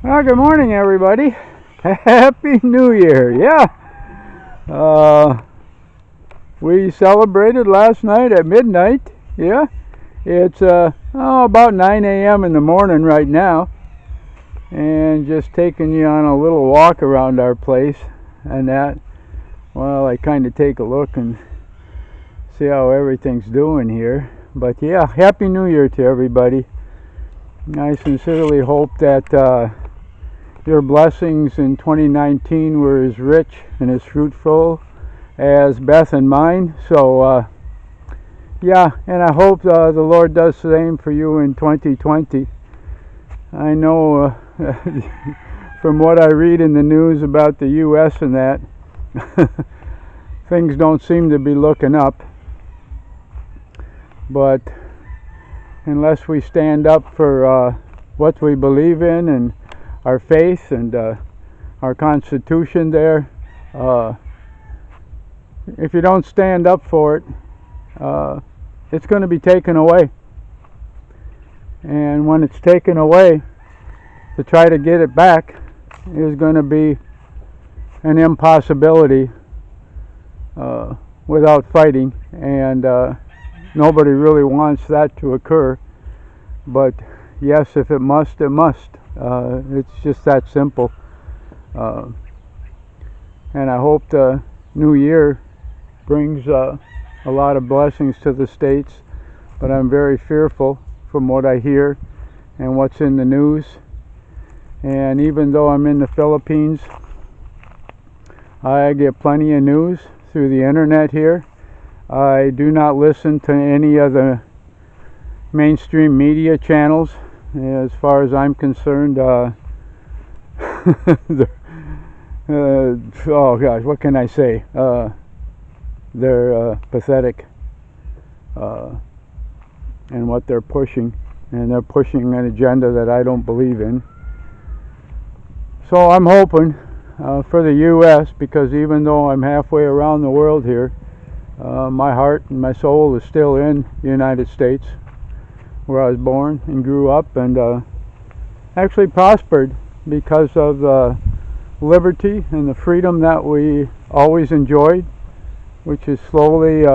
Well, good morning, everybody. Happy New Year. Yeah. We celebrated last night at midnight. Yeah. It's about 9 a.m. in the morning right now. And just taking you on a little walk around our place and that. Well, I kind of take a look and see how everything's doing here. But yeah, Happy New Year to everybody. I sincerely hope that your blessings in 2019 were as rich and as fruitful as Beth and mine. So, yeah, and I hope the Lord does the same for you in 2020. I know from what I read in the news about the U.S. and that, things don't seem to be looking up. But unless we stand up for what we believe in and our faith and our Constitution there, if you don't stand up for it, it's going to be taken away. And when it's taken away, to try to get it back is going to be an impossibility without fighting, and nobody really wants that to occur. But yes, if it must, it must. It's just that simple. And I hope the new year brings a lot of blessings to the States, but I'm very fearful from what I hear and what's in the news. And even though I'm in the Philippines, I get plenty of news through the internet here. I do not listen to any of the mainstream media channels. As far as I'm concerned, oh gosh, what can I say? They're pathetic in what they're pushing, and they're pushing an agenda that I don't believe in. So I'm hoping for the U.S., because even though I'm halfway around the world here, my heart and my soul is still in the United States, where I was born and grew up, and actually prospered because of the liberty and the freedom that we always enjoyed, which is slowly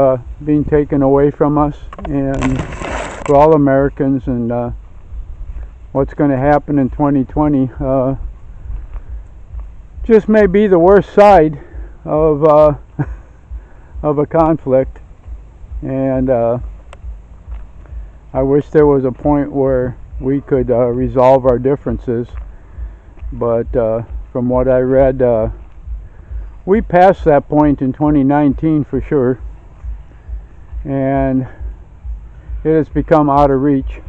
being taken away from us, and for all Americans. And what's going to happen in 2020 just may be the worst side of of a conflict. And I wish there was a point where we could resolve our differences, but from what I read, we passed that point in 2019 for sure, and it has become out of reach.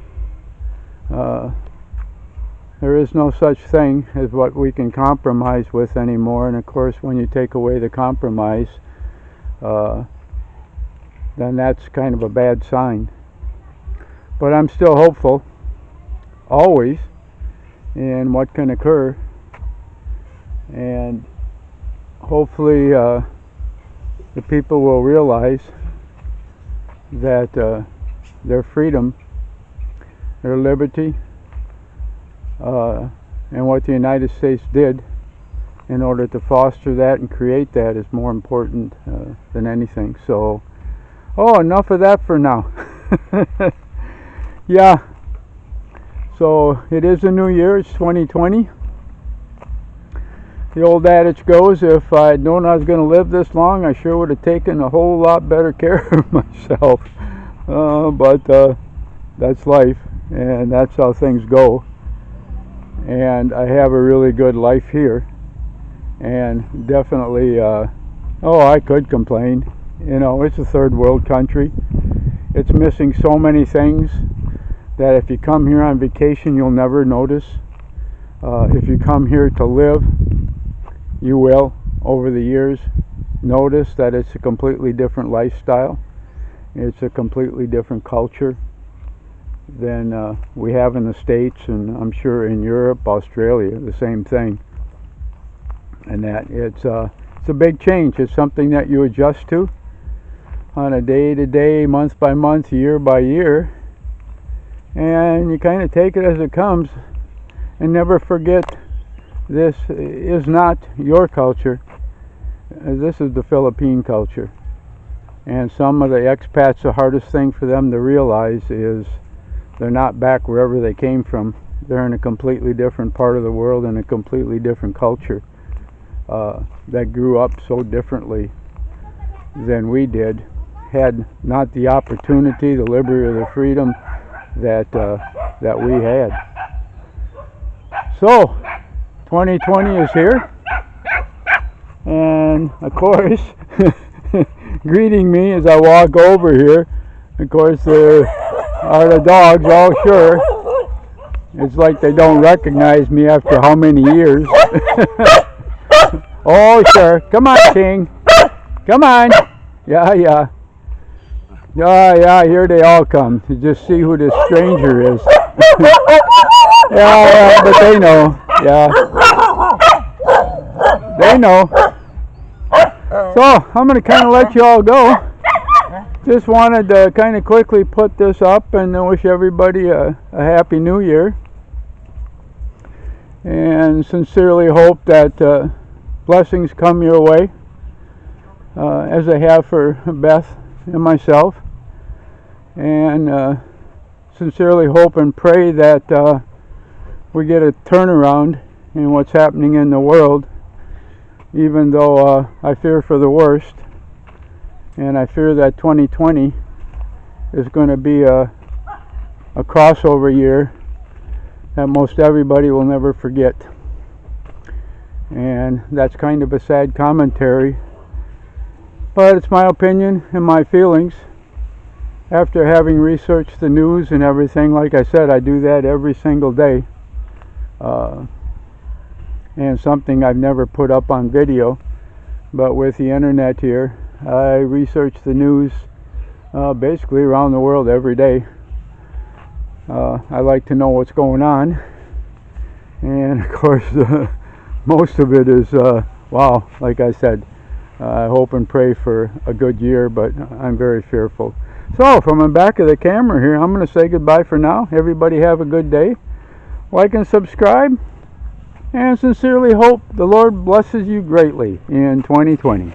There is no such thing as what we can compromise with anymore, and of course when you take away the compromise, then that's kind of a bad sign. But I'm still hopeful, always, in what can occur, and hopefully the people will realize that their freedom, their liberty, and what the United States did in order to foster that and create that is more important than anything. So, enough of that for now. Yeah, so it is a new year, it's 2020. The old adage goes, if I had known I was going to live this long, I sure would have taken a whole lot better care of myself. But that's life, and that's how things go. And I have a really good life here, and definitely, I could complain. You know, it's a third world country. It's missing so many things that if you come here on vacation, you'll never notice. If you come here to live, you will, over the years, notice that it's a completely different lifestyle. It's a completely different culture than we have in the States, and I'm sure in Europe, Australia, the same thing. And that it's a big change. It's something that you adjust to on a day-to-day, month-by-month, year-by-year, and you kind of take it as it comes and never forget this is not your culture. This is the Philippine culture. And some of the expats, the hardest thing for them to realize is they're not back wherever they came from. They're in a completely different part of the world and a completely different culture that grew up so differently than we did, had not the opportunity, the liberty, or the freedom that we had. So 2020 is here, and of course greeting me as I walk over here, of course there are the dogs, all sure. It's like they don't recognize me after how many years. Oh sure, come on King, come on. Yeah, here they all come to just see who this stranger is. Yeah, but they know. Yeah, they know. So I'm gonna kind of let you all go. Just wanted to kind of quickly put this up and wish everybody a happy new year, and sincerely hope that blessings come your way, as I have for Beth and myself, and sincerely hope and pray that we get a turnaround in what's happening in the world, even though I fear for the worst, and I fear that 2020 is going to be a crossover year that most everybody will never forget. And that's kind of a sad commentary, but it's my opinion and my feelings after having researched the news and everything. Like I said, I do that every single day, and something I've never put up on video, but with the internet here, I research the news basically around the world every day. I like to know what's going on, and of course most of it is wow, like I said, I hope and pray for a good year, but I'm very fearful. So from the back of the camera here, I'm going to say goodbye for now. Everybody have a good day. Like and subscribe, and sincerely hope the Lord blesses you greatly in 2020.